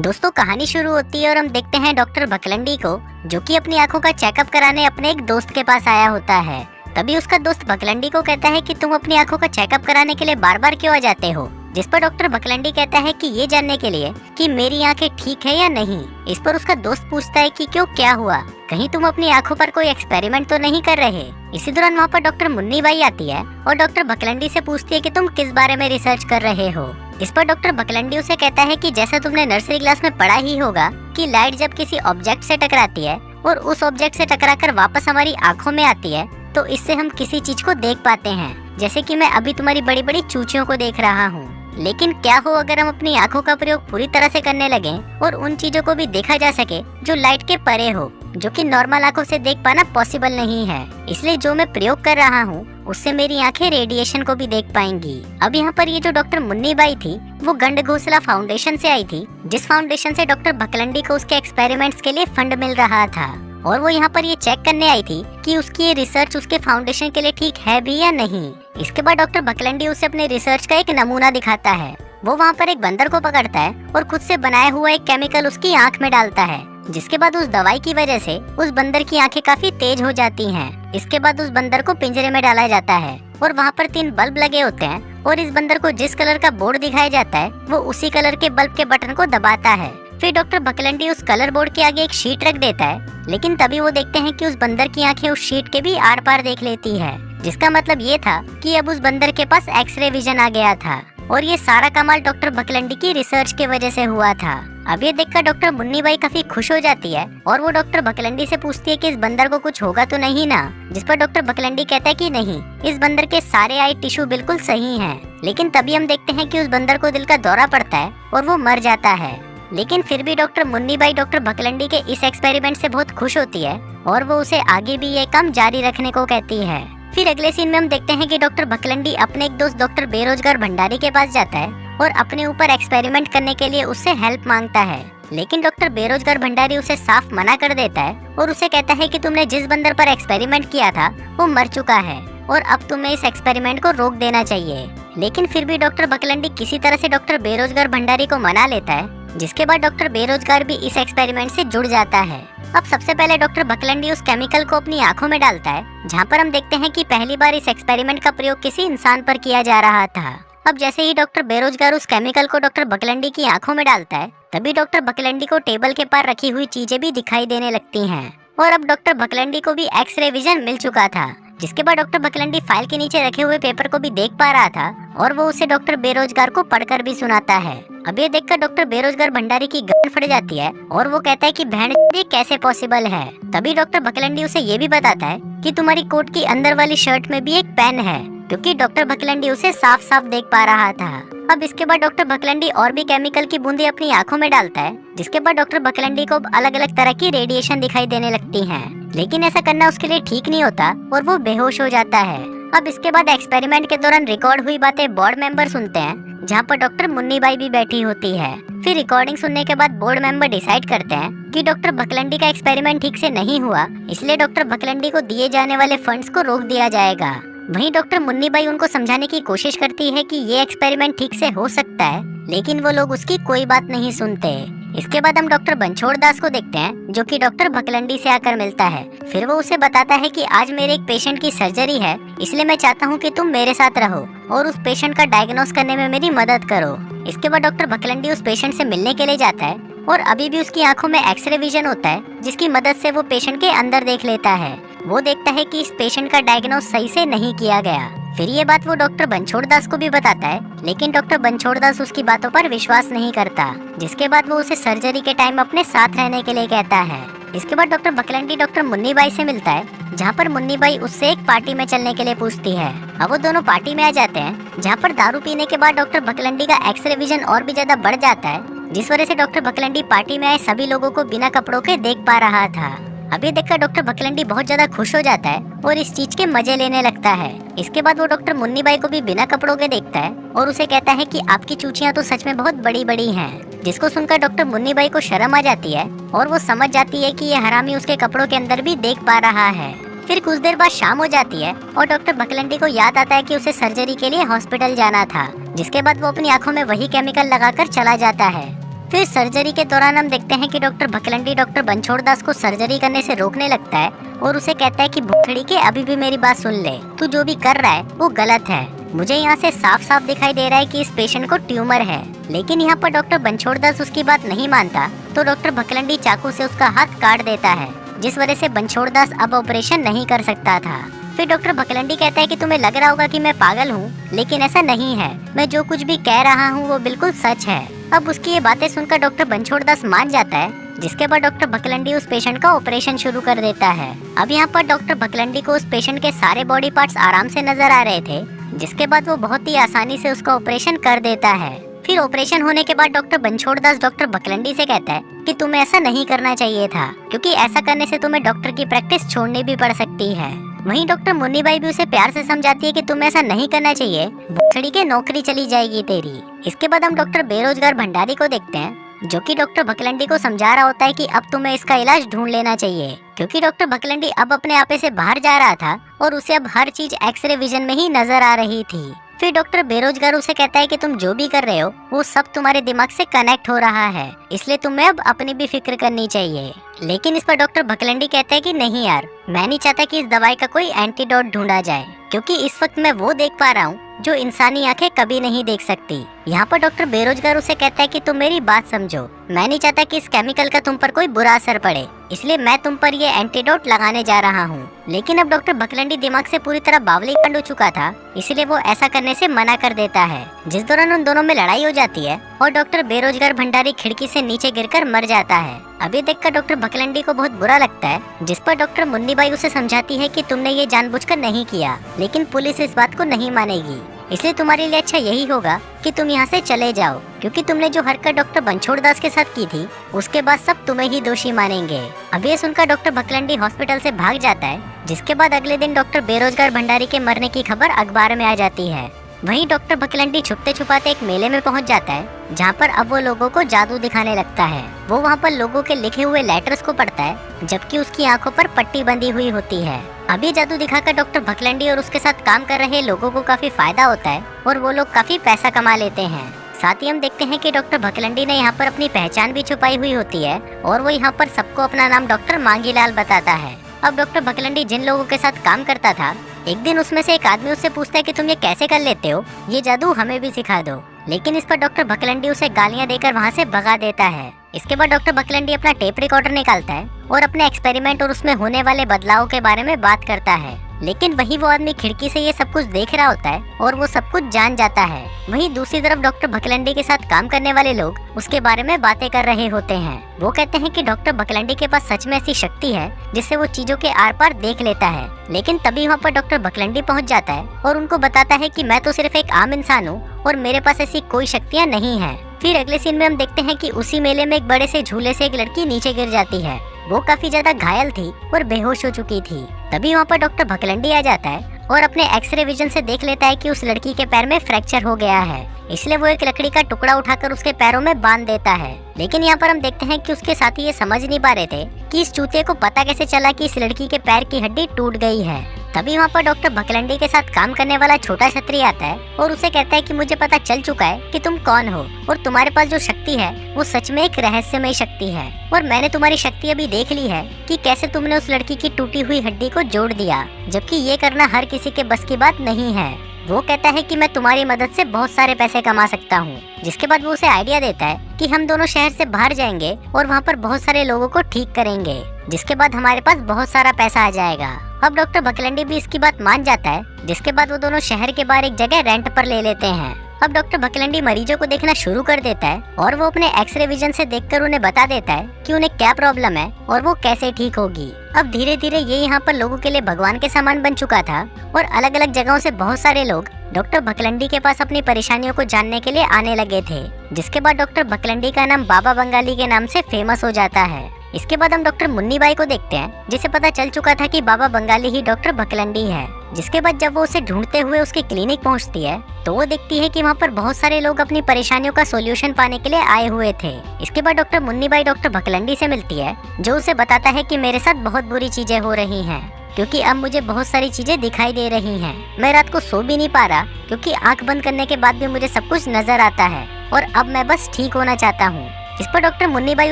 दोस्तों कहानी शुरू होती है और हम देखते हैं डॉक्टर भकलंडी को, जो कि अपनी आंखों का चेकअप कराने अपने एक दोस्त के पास आया होता है। तभी उसका दोस्त भकलंडी को कहता है कि तुम अपनी आंखों का चेकअप कराने के लिए बार बार क्यों आ जाते हो। जिस पर डॉक्टर भकलंडी कहता है कि ये जानने के लिए कि मेरी आंखें ठीक है या नहीं। इस पर उसका दोस्त पूछता है कि क्यों, क्या हुआ, कहीं तुम अपनी आंखों पर कोई एक्सपेरिमेंट तो नहीं कर रहे। इसी दौरान वहाँ पर डॉक्टर मुन्नी बाई आती है और डॉक्टर भकलंडी से पूछती है कि तुम किस बारे में रिसर्च कर रहे हो। इस पर डॉक्टर भकलंडी उसे कहता है कि जैसा तुमने नर्सरी क्लास में पढ़ा ही होगा कि लाइट जब किसी ऑब्जेक्ट से टकराती है और उस ऑब्जेक्ट से टकराकर वापस हमारी आंखों में आती है तो इससे हम किसी चीज को देख पाते हैं। जैसे कि मैं अभी तुम्हारी बड़ी बड़ी चूचियों को देख रहा हूँ। लेकिन क्या हो अगर हम अपनी आंखों का प्रयोग पूरी तरह से करने लगे और उन चीजों को भी देखा जा सके जो लाइट के परे हो, जो कि नॉर्मल आंखों से देख पाना पॉसिबल नहीं है। इसलिए जो मैं प्रयोग कर रहा हूँ उससे मेरी आंखें रेडिएशन को भी देख पाएंगी। अब यहाँ पर ये जो डॉक्टर मुन्नी बाई थी वो गंड घोसला फाउंडेशन से आई थी, जिस फाउंडेशन से डॉक्टर भकलंडी को उसके एक्सपेरिमेंट्स के लिए फंड मिल रहा था। और वो यहाँ पर ये चेक करने आई थी कि उसकी ये रिसर्च उसके फाउंडेशन के लिए ठीक है भी या नहीं। इसके बाद डॉक्टर भकलंडी उसे अपने रिसर्च का एक नमूना दिखाता है। वो वहाँ पर एक बंदर को पकड़ता है और खुद से बनाया हुआ एक केमिकल उसकी आंख में डालता है, जिसके बाद उस दवाई की वजह से उस बंदर की आंखें काफी तेज हो जाती हैं। इसके बाद उस बंदर को पिंजरे में डाला जाता है और वहाँ पर 3 बल्ब लगे होते हैं और इस बंदर को जिस कलर का बोर्ड दिखाया जाता है वो उसी कलर के बल्ब के बटन को दबाता है। फिर डॉक्टर भकलंडी उस कलर बोर्ड के आगे एक शीट रख देता है, लेकिन तभी वो देखते हैं कि उस बंदर की आंखें उस शीट के भी आर पार देख लेती है, जिसका मतलब ये था कि अब उस बंदर के पास एक्सरे विजन आ गया था। और ये सारा कमाल डॉक्टर भकलंडी की रिसर्च की वजह से हुआ था। अब ये देखकर डॉक्टर मुन्नी बाई काफी खुश हो जाती है और वो डॉक्टर भकलंडी से पूछती है कि इस बंदर को कुछ होगा तो नहीं ना। जिस पर डॉक्टर भकलंडी कहता है कि नहीं, इस बंदर के सारे आई टिश्यू बिल्कुल सही हैं। लेकिन तभी हम देखते हैं कि उस बंदर को दिल का दौरा पड़ता है और वो मर जाता है। लेकिन फिर भी डॉक्टर मुन्नी बाई डॉक्टर भकलंडी के इस एक्सपेरिमेंट से बहुत खुश होती है और वो उसे आगे भी ये काम जारी रखने को कहती है। फिर अगले सीन में हम देखते हैं कि डॉक्टर भकलंडी अपने एक दोस्त डॉक्टर बेरोजगार भंडारी के पास जाता है और अपने ऊपर एक्सपेरिमेंट करने के लिए उससे हेल्प मांगता है। लेकिन डॉक्टर बेरोजगार भंडारी उसे साफ मना कर देता है और उसे कहता है कि तुमने जिस बंदर पर एक्सपेरिमेंट किया था वो मर चुका है और अब तुम्हें इस एक्सपेरिमेंट को रोक देना चाहिए। लेकिन फिर भी डॉक्टर भकलंडी किसी तरह से डॉक्टर बेरोजगार भंडारी को मना लेता है, जिसके बाद डॉक्टर बेरोजगार भी इस एक्सपेरिमेंट से जुड़ जाता है। अब सबसे पहले डॉक्टर भकलंडी उस केमिकल को अपनी आंखों में डालता है, जहां पर हम देखते हैं कि पहली बार इस एक्सपेरिमेंट का प्रयोग किसी इंसान पर किया जा रहा था। अब जैसे ही डॉक्टर बेरोजगार उस केमिकल को डॉक्टर भकलंडी की आंखों में डालता है, तभी डॉक्टर भकलंडी को टेबल के पार रखी हुई चीजें भी दिखाई देने लगती हैं। और अब डॉक्टर भकलंडी को भी एक्सरे विजन मिल चुका था, जिसके बाद डॉक्टर भकलंडी फाइल के नीचे रखे हुए पेपर को भी देख पा रहा था और वो उसे डॉक्टर बेरोजगार को पढ़कर भी सुनाता है। अब ये देखकर डॉक्टर बेरोजगार भंडारी की गर्दन फट जाती है और वो कहता है कि बहन ये कैसे पॉसिबल है। तभी डॉक्टर भकलंडी उसे ये भी बताता है कि तुम्हारी कोट की अंदर वाली शर्ट में भी एक पेन है, क्योंकि डॉक्टर भकलंडी उसे साफ साफ देख पा रहा था। अब इसके बाद डॉक्टर भकलंडी और भी केमिकल की बूंदें अपनी आंखों में डालता है, जिसके बाद डॉक्टर भकलंडी को अलग अलग तरह की रेडिएशन दिखाई देने लगती हैं। लेकिन ऐसा करना उसके लिए ठीक नहीं होता और वो बेहोश हो जाता है। अब इसके बाद एक्सपेरिमेंट के दौरान रिकॉर्ड हुई बातें बोर्ड मेंबर सुनते हैं, जहाँ पर डॉक्टर मुन्नी बाई भी बैठी होती है। फिर रिकॉर्डिंग सुनने के बाद बोर्ड मेंबर डिसाइड करते हैं कि डॉक्टर भकलंडी का एक्सपेरिमेंट ठीक से नहीं हुआ, इसलिए डॉक्टर भकलंडी को दिए जाने वाले फंड्स को रोक दिया जाएगा। वहीं डॉक्टर मुन्नी बाई उनको समझाने की कोशिश करती है कि ये एक्सपेरिमेंट ठीक से हो सकता है, लेकिन वो लोग उसकी कोई बात नहीं सुनते। इसके बाद हम डॉक्टर बनछोड़ दास को देखते हैं, जो कि डॉक्टर भकलंडी से आकर मिलता है। फिर वो उसे बताता है कि आज मेरे एक पेशेंट की सर्जरी है, इसलिए मैं चाहता हूँ कि तुम मेरे साथ रहो और उस पेशेंट का डायग्नोस करने में मेरी मदद करो। इसके बाद डॉक्टर भकलंडी उस पेशेंट से मिलने के लिए जाता है और अभी भी उसकी आंखों में एक्सरे विजन होता है, जिसकी मदद से वो पेशेंट के अंदर देख लेता है। वो देखता है कि इस पेशेंट का डायग्नोस सही से नहीं किया गया। फिर ये बात वो डॉक्टर बनछोड़ दास को भी बताता है, लेकिन डॉक्टर बनछोड़ दास उसकी बातों पर विश्वास नहीं करता, जिसके बाद वो उसे सर्जरी के टाइम अपने साथ रहने के लिए कहता है। इसके बाद डॉक्टर भकलंडी डॉक्टर मुन्नी बाई से मिलता है, जहाँ पर मुन्नी बाई उससे एक पार्टी में चलने के लिए पूछती है। अब वो दोनों पार्टी में आ जाते हैं, जहाँ पर दारू पीने के बाद डॉक्टर भकलंडी का एक्सरे विजन और भी ज्यादा बढ़ जाता है, जिस वजह से डॉक्टर भकलंडी पार्टी में आए सभी लोगों को बिना कपड़ों के देख पा रहा था। अभी देखकर डॉक्टर भकलंडी बहुत ज्यादा खुश हो जाता है और इस चीज के मजे लेने लगता है। इसके बाद वो डॉक्टर मुन्नी बाई को भी बिना कपड़ों के देखता है और उसे कहता है कि आपकी चूचियां तो सच में बहुत बड़ी बड़ी हैं। जिसको सुनकर डॉक्टर मुन्नी बाई को शर्म आ जाती है और वो समझ जाती है कि ये हरामी उसके कपड़ों के अंदर भी देख पा रहा है। फिर कुछ देर बाद शाम हो जाती है और डॉक्टर भकलंडी को याद आता है कि उसे सर्जरी के लिए हॉस्पिटल जाना था, जिसके बाद वो अपनी आंखों में वही केमिकल लगाकर चला जाता है। फिर सर्जरी के दौरान हम देखते हैं कि डॉक्टर भकलंडी डॉक्टर बनछोड़ दास को सर्जरी करने से रोकने लगता है और उसे कहता है कि भुखड़ी के अभी भी मेरी बात सुन ले, तू जो भी कर रहा है वो गलत है। मुझे यहाँ से साफ साफ दिखाई दे रहा है कि इस पेशेंट को ट्यूमर है। लेकिन यहाँ पर डॉक्टर बनछोड़ दास उसकी बात नहीं मानता तो डॉक्टर भकलंडी चाकू से उसका हाथ काट देता है, जिस वजह से बनछोड़ दास अब ऑपरेशन नहीं कर सकता था। फिर डॉक्टर भकलंडी कहता है कि तुम्हें लग रहा होगा कि मैं पागल हूँ, लेकिन ऐसा नहीं है, मैं जो कुछ भी कह रहा हूँ वो बिल्कुल सच है। अब उसकी ये बातें सुनकर डॉक्टर बनछोड़ दास मान जाता है, जिसके बाद डॉक्टर भकलंडी उस पेशेंट का ऑपरेशन शुरू कर देता है। अब यहाँ पर डॉक्टर भकलंडी को उस पेशेंट के सारे बॉडी पार्ट्स आराम से नजर आ रहे थे, जिसके बाद वो बहुत ही आसानी से उसका ऑपरेशन कर देता है। फिर ऑपरेशन होने के बाद डॉक्टर बनछोड़ दास डॉक्टर भकलंडी से कहता है कि तुम्हें ऐसा नहीं करना चाहिए था, क्योंकि ऐसा करने से तुम्हें डॉक्टर की प्रैक्टिस छोड़नी भी पड़ सकती है। वहीं डॉक्टर मुन्नीबाई भी उसे प्यार से समझाती है कि तुम्हें ऐसा नहीं करना चाहिए, भुखड़ी के नौकरी चली जाएगी तेरी। इसके बाद हम डॉक्टर बेरोजगार भंडारी को देखते हैं, जो कि डॉक्टर भकलंडी को समझा रहा होता है कि अब तुम्हें इसका इलाज ढूंढ लेना चाहिए, क्योंकि डॉक्टर भकलंडी अब अपने आपे से बाहर जा रहा था और उसे अब हर चीज एक्सरे विजन में ही नजर आ रही थी। फिर डॉक्टर बेरोजगार उसे कहता है कि तुम जो भी कर रहे हो वो सब तुम्हारे दिमाग से कनेक्ट हो रहा है, इसलिए तुम्हें अब अपनी भी फिक्र करनी चाहिए। लेकिन इस पर डॉक्टर भकलंडी कहता है कि नहीं यार, मैं नहीं चाहता कि इस दवाई का कोई एंटीडोट ढूंढा जाए, क्योंकि इस वक्त मैं वो देख पा रहा हूँ जो इंसानी आंखें कभी नहीं देख सकती। यहाँ पर डॉक्टर बेरोजगार उसे कहता है कि तुम मेरी बात समझो, मैं नहीं चाहता कि इस केमिकल का तुम पर कोई बुरा असर पड़े, इसलिए मैं तुम पर ये एंटीडोट लगाने जा रहा हूँ। लेकिन अब डॉक्टर भकलंडी दिमाग से पूरी तरह बावली कांड हो चुका था, इसलिए वो ऐसा करने से मना कर देता है, जिस दौरान उन दोनों में लड़ाई हो जाती है और डॉक्टर बेरोजगार भंडारी खिड़की से नीचे गिरकर मर जाता है। अभी देखकर डॉक्टर भकलंडी को बहुत बुरा लगता है, जिस पर डॉक्टर मुन्नीबाई उसे समझाती है कि तुमने ये जानबूझकर नहीं किया, लेकिन पुलिस इस बात को नहीं मानेगी, इसलिए तुम्हारे लिए अच्छा यही होगा कि तुम यहाँ से चले जाओ, क्योंकि तुमने जो हरकत डॉक्टर बनछोड़ दास के साथ की थी उसके बाद सब तुम्हें ही दोषी मानेंगे। अब ये सुनकर डॉक्टर भकलंडी हॉस्पिटल से भाग जाता है, जिसके बाद अगले दिन डॉक्टर बेरोजगार भंडारी के मरने की खबर अखबार में आ जाती है। वहीं डॉक्टर भकलंडी छुपते छुपाते एक मेले में पहुंच जाता है, जहां पर अब वो लोगों को जादू दिखाने लगता है। वो वहां पर लोगों के लिखे हुए लेटर्स को पढ़ता है, जबकि उसकी आंखों पर पट्टी बंधी हुई होती है। अभी जादू दिखाकर डॉक्टर भकलंडी और उसके साथ काम कर रहे लोगों को काफी फायदा होता है और वो लोग काफी पैसा कमा लेते हैं। साथ ही हम देखते हैं कि डॉक्टर भकलंडी ने यहाँ पर अपनी पहचान भी छुपाई हुई होती है और वो यहाँ पर सबको अपना नाम डॉक्टर मांगीलाल बताता है। अब डॉक्टर भकलंडी जिन लोगों के साथ काम करता था, एक दिन उसमें से एक आदमी उससे पूछता है कि तुम ये कैसे कर लेते हो, ये जादू हमें भी सिखा दो। लेकिन इस पर डॉक्टर भकलंडी उसे गालियां देकर वहाँ से भगा देता है। इसके बाद डॉक्टर भकलंडी अपना टेप रिकॉर्डर निकालता है और अपने एक्सपेरिमेंट और उसमें होने वाले बदलाव के बारे में बात करता है। लेकिन वही वो आदमी खिड़की से ये सब कुछ देख रहा होता है और वो सब कुछ जान जाता है। वहीं दूसरी तरफ डॉक्टर भकलंडी के साथ काम करने वाले लोग उसके बारे में बातें कर रहे होते हैं। वो कहते हैं कि डॉक्टर भकलंडी के पास सच में ऐसी शक्ति है जिससे वो चीजों के आर पार देख लेता है। लेकिन तभी वहाँ पर डॉक्टर भकलंडी पहुँच जाता है और उनको बताता है कि मैं तो सिर्फ एक आम इंसान हूँ और मेरे पास ऐसी कोई शक्तियाँ नहीं है। फिर अगले सीन में हम देखते हैं कि उसी मेले में एक बड़े से झूले से एक लड़की नीचे गिर जाती है। वो काफी ज्यादा घायल थी और बेहोश हो चुकी थी। तभी वहाँ पर डॉक्टर भकलंडी आ जाता है और अपने एक्सरे विजन से देख लेता है कि उस लड़की के पैर में फ्रैक्चर हो गया है, इसलिए वो एक लकड़ी का टुकड़ा उठाकर उसके पैरों में बांध देता है। लेकिन यहाँ पर हम देखते हैं कि उसके साथी ये समझ नहीं पा रहे थे कि इस चूतिए को पता कैसे चला कि इस लड़की के पैर की हड्डी टूट गई है। तभी वहाँ पर डॉक्टर भकलंडी के साथ काम करने वाला छोटा छतरी आता है और उसे कहता है कि मुझे पता चल चुका है कि तुम कौन हो और तुम्हारे पास जो शक्ति है वो सच में एक रहस्यमय शक्ति है, और मैंने तुम्हारी शक्ति अभी देख ली है कि कैसे तुमने उस लड़की की टूटी हुई हड्डी को जोड़ दिया, जबकि ये करना हर किसी के बस की बात नहीं है। वो कहता है कि मैं तुम्हारी मदद से बहुत सारे पैसे कमा सकता हूँ। जिसके बाद वो उसे आइडिया देता है कि हम दोनों शहर से बाहर जाएंगे और वहाँ पर बहुत सारे लोगों को ठीक करेंगे, जिसके बाद हमारे पास बहुत सारा पैसा आ जाएगा। अब डॉक्टर भकलंडी भी इसकी बात मान जाता है, जिसके बाद वो दोनों शहर के बाहर एक जगह रेंट पर ले लेते हैं। अब डॉक्टर भकलंडी मरीजों को देखना शुरू कर देता है और वो अपने एक्सरे विजन से देखकर उन्हें बता देता है कि उन्हें क्या प्रॉब्लम है और वो कैसे ठीक होगी। अब धीरे धीरे ये यहाँ पर लोगों के लिए भगवान के समान बन चुका था और अलग अलग जगहों से बहुत सारे लोग डॉक्टर भकलंडी के पास अपनी परेशानियों को जानने के लिए आने लगे थे। जिसके बाद डॉक्टर भकलंडी का नाम बाबा बंगाली के नाम से फेमस हो जाता है। इसके बाद हम डॉक्टर मुन्नीबाई को देखते हैं, जिसे पता चल चुका था कि बाबा बंगाली ही डॉक्टर भकलंडी है। जिसके बाद जब वो उसे ढूंढते हुए उसकी क्लिनिक पहुंचती है तो वो देखती है कि वहाँ पर बहुत सारे लोग अपनी परेशानियों का सॉल्यूशन पाने के लिए आए हुए थे। इसके बाद डॉक्टर मुन्नीबाई डॉक्टर भकलंडी से मिलती है, जो उसे बताता है कि मेरे साथ बहुत बुरी चीजें हो रही हैं, क्योंकि अब मुझे बहुत सारी चीजें दिखाई दे रही हैं। मैं रात को सो भी नहीं पा रहा, क्योंकि आंख बंद करने के बाद भी मुझे सब कुछ नजर आता है और अब मैं बस ठीक होना चाहता हूँ। इस पर डॉक्टर मुन्नी बाई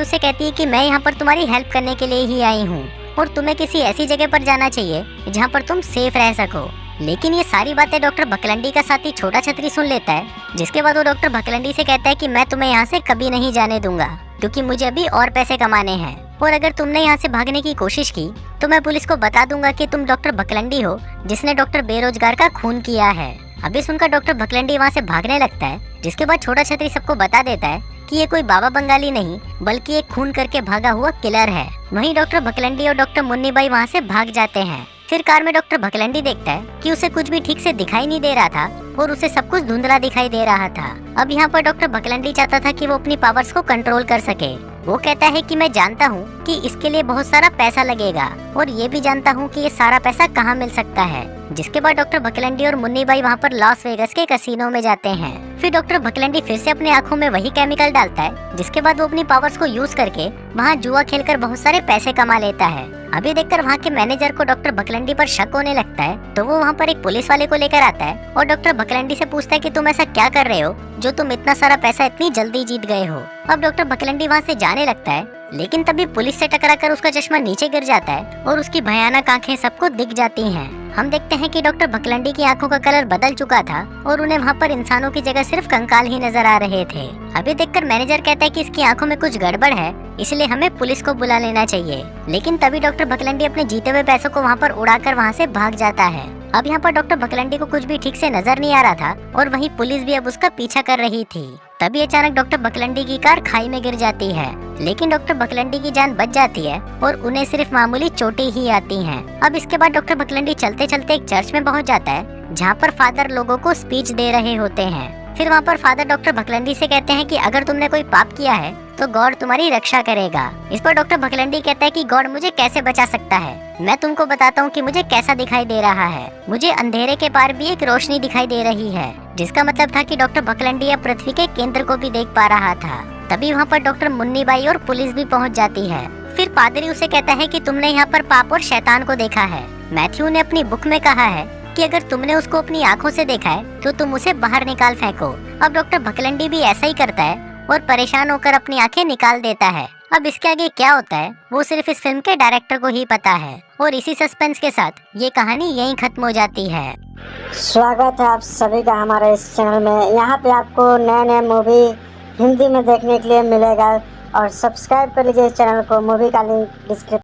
उसे कहती है कि मैं यहाँ पर तुम्हारी हेल्प करने के लिए ही आई हूँ और तुम्हें किसी ऐसी जगह पर जाना चाहिए जहाँ पर तुम सेफ रह सको। लेकिन ये सारी बातें डॉक्टर भकलंडी का साथी छोटा छतरी सुन लेता है, जिसके बाद वो डॉक्टर भकलंडी से कहता है कि मैं तुम्हें यहाँ से कभी नहीं जाने दूंगा, क्योंकि मुझे अभी और पैसे कमाने हैं, और अगर तुमने यहाँ से भागने की कोशिश की तो मैं पुलिस को बता दूंगा कि तुम डॉक्टर भकलंडी हो जिसने डॉक्टर बेरोजगार का खून किया है। अभी सुनकर डॉक्टर भकलंडी वहाँ से भागने लगता है, जिसके बाद छोटा छतरी सबको बता देता है कि ये कोई बाबा बंगाली नहीं बल्कि एक खून करके भागा हुआ किलर है। वहीं डॉक्टर भकलंडी और डॉक्टर मुन्नी बाई वहाँ से भाग जाते हैं। फिर कार में डॉक्टर भकलंडी देखता है कि उसे कुछ भी ठीक से दिखाई नहीं दे रहा था और उसे सब कुछ धुंधला दिखाई दे रहा था। अब यहाँ पर डॉक्टर भकलंडी चाहता था कि वो अपनी पावर्स को कंट्रोल कर सके। वो कहता है कि मैं जानता हूँ कि इसके लिए बहुत सारा पैसा लगेगा और ये भी जानता हूँ कि ये सारा पैसा कहाँ मिल सकता है। जिसके बाद डॉक्टर भकलंडी और मुन्नी बाई वहाँ पर लॉस वेगस के कैसीनो में जाते हैं। फिर डॉक्टर भकलंडी फिर से अपने आँखों में वही केमिकल डालता है, जिसके बाद वो अपनी पावर्स को यूज करके वहाँ जुआ खेलकर बहुत सारे पैसे कमा लेता है। अभी देखकर वहाँ के मैनेजर को डॉक्टर भकलंडी पर शक होने लगता है, तो वो वहाँ पर एक पुलिस वाले को लेकर आता है और डॉक्टर भकलंडी से पूछता है कि तुम ऐसा क्या कर रहे हो जो तुम इतना सारा पैसा इतनी जल्दी जीत गए हो। अब डॉक्टर भकलंडी वहाँ से जाने लगता है, लेकिन तभी पुलिस से टकराकर उसका चश्मा नीचे गिर जाता है और उसकी भयानक आंखें सबको दिख जाती हैं। हम देखते हैं कि डॉक्टर भकलंडी की आंखों का कलर बदल चुका था और उन्हें वहाँ पर इंसानों की जगह सिर्फ कंकाल ही नजर आ रहे थे। अभी देखकर मैनेजर कहता है कि इसकी आंखों में कुछ गड़बड़ है, इसलिए हमें पुलिस को बुला लेना चाहिए। लेकिन तभी डॉक्टर भकलंडी अपने जीते हुए पैसों को वहाँ पर उड़ाकर वहाँ से भाग जाता है। अब यहाँ पर डॉक्टर भकलंडी को कुछ भी ठीक से नजर नहीं आ रहा था और वहीं पुलिस भी अब उसका पीछा कर रही थी। तभी अचानक डॉक्टर भकलंडी की कार खाई में गिर जाती है, लेकिन डॉक्टर भकलंडी की जान बच जाती है और उन्हें सिर्फ मामूली चोटें ही आती हैं। अब इसके बाद डॉक्टर भकलंडी चलते चलते एक चर्च में पहुंच जाता है, जहां पर फादर लोगों को स्पीच दे रहे होते हैं। फिर वहां पर फादर डॉक्टर भकलंडी से कहते हैं कि अगर तुमने कोई पाप किया है तो गॉड तुम्हारी रक्षा करेगा। इस पर डॉक्टर भकलंडी कहता है कि गॉड मुझे कैसे बचा सकता है, मैं तुमको बताता हूँ कि मुझे कैसा दिखाई दे रहा है। मुझे अंधेरे के पार भी एक रोशनी दिखाई दे रही है, जिसका मतलब था कि डॉक्टर भकलंडी अब पृथ्वी के केंद्र को भी देख पा रहा था। तभी वहाँ पर डॉक्टर मुन्नी बाई और पुलिस भी पहुँच जाती है। फिर पादरी उसे कहता है कि तुमने यहाँ पर पाप और शैतान को देखा है। मैथ्यू ने अपनी बुक में कहा है कि अगर तुमने उसको अपनी आंखों से देखा है तो तुम उसे बाहर निकाल फेंको। अब डॉक्टर भकलंडी भी ऐसा ही करता है और परेशान होकर अपनी आंखें निकाल देता है। अब इसके आगे क्या होता है वो सिर्फ इस फिल्म के डायरेक्टर को ही पता है। और इसी सस्पेंस के साथ ये कहानी यहीं खत्म हो जाती है। स्वागत है आप सभी का हमारे इस चैनल में। यहाँ पे आपको नए नए मूवी हिंदी में देखने के लिए मिलेगा और सब्सक्राइब कर लीजिए इस चैनल को। मूवी का लिंक डिस्क्रिप्शन